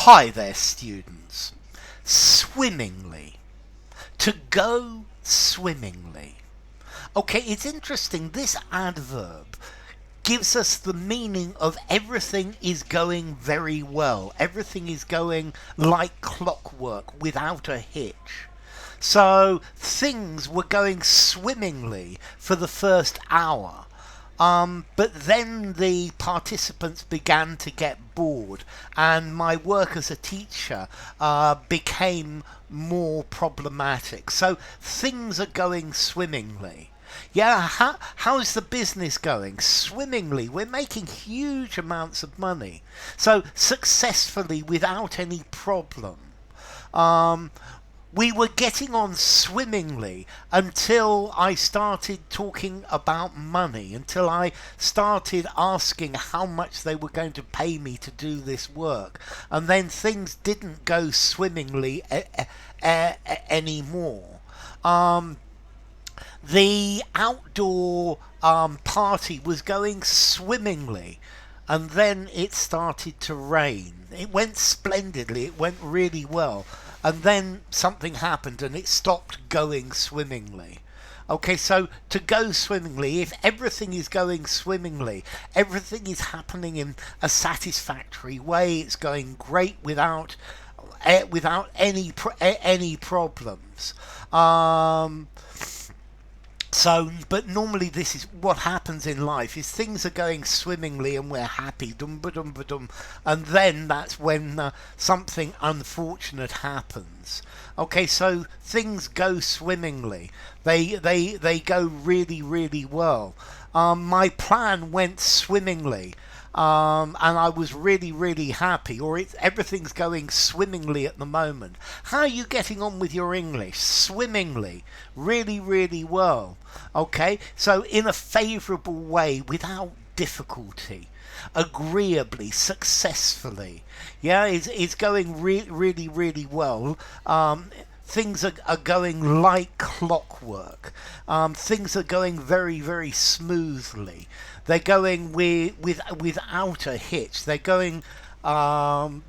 Hi there, students. Swimmingly. To go swimmingly. Okay, it's interesting. This adverb gives us the meaning of everything is going very well. Everything is going like clockwork without a hitch. So things were going swimmingly for the first hour. But then the participants began to get bored, and my work as a teacher became more problematic. So things are going swimmingly. Yeah, how's the business going? Swimmingly. We're making huge amounts of money. So successfully without any problem. Um, we were getting on swimmingly until I started talking about money, until I started asking how much they were going to pay me to do this work. And then things didn't go swimmingly anymore. The outdoor party was going swimmingly, and then it started to rain. It went splendidly, it went really well, and then something happened and it stopped going swimmingly. Okay, so to go swimmingly, if everything is going swimmingly, everything is happening in a satisfactory way, it's going great without any problems. But normally this is what happens in life: is things are going swimmingly and we're happy, dum ba dum ba dum, and then that's when something unfortunate happens. Okay, so things go swimmingly. They go really well. My plan went swimmingly. And I was really happy, or everything's going swimmingly at the moment. How are you getting on with your English? Swimmingly, really well. Okay, so in a favourable way, without difficulty, agreeably, successfully. Yeah, it's going really well. Things are going like clockwork. Things are going very smoothly. They're going without a hitch. They're going to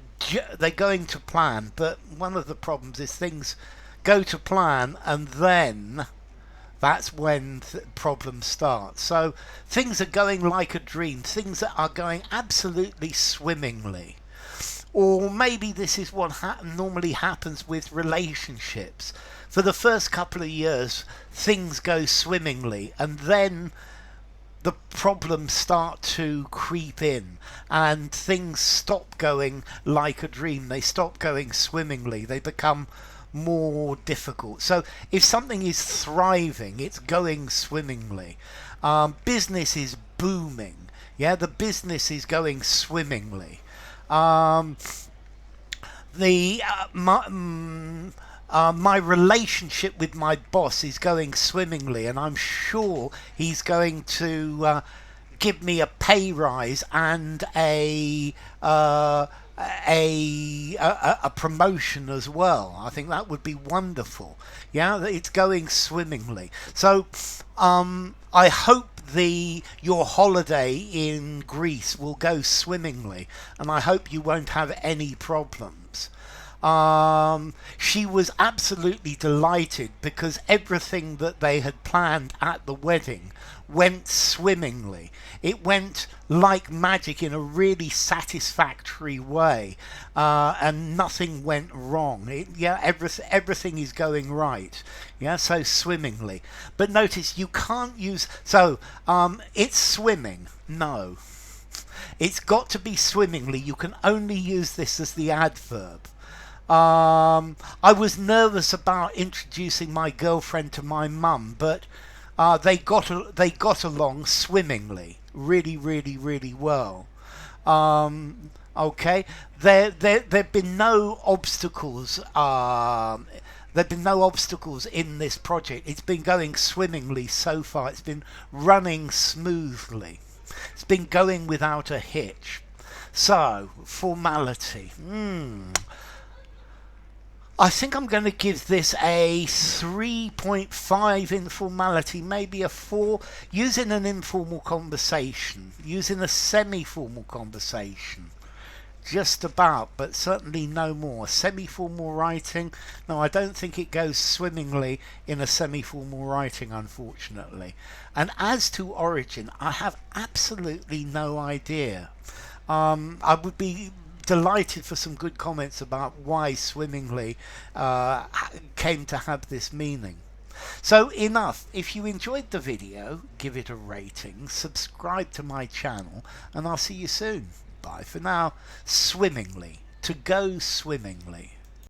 plan. But one of the problems is things go to plan, and then that's when problems start. So things are going like a dream. Things that are going absolutely swimmingly. Or maybe this is what normally happens with relationships. For the first couple of years, things go swimmingly, and then the problems start to creep in, and things stop going like a dream. They stop going swimmingly. They become more difficult. So if something is thriving, it's going swimmingly. Business is booming. Yeah, the business is going swimmingly. My relationship with my boss is going swimmingly, and I'm sure he's going to give me a pay rise and a promotion as well. I think that would be wonderful. Yeah, it's going swimmingly. So I hope your holiday in Greece will go swimmingly, and I hope you won't have any problems. She was absolutely delighted because everything that they had planned at the wedding went swimmingly. It went like magic in a really satisfactory way, and nothing went wrong. Everything is going right. Yeah, so swimmingly. But notice you can't use it's swimming. No, it's got to be swimmingly. You can only use this as the adverb. I was nervous about introducing my girlfriend to my mum, but they got along swimmingly, really well. Okay, there've been no obstacles. There've been no obstacles in this project. It's been going swimmingly so far. It's been running smoothly. It's been going without a hitch. So, formality. I think I'm going to give this a 3.5 in formality, maybe a 4, using an informal conversation, using a semi-formal conversation. just about, but certainly no more. Semi-formal writing, no, I don't think it goes swimmingly in a semi-formal writing, unfortunately. And as to origin, I have absolutely no idea. I would be delighted for some good comments about why swimmingly came to have this meaning. So enough. If you enjoyed the video, give it a rating, subscribe to my channel, and I'll see you soon. Bye for now. Swimmingly. To go swimmingly.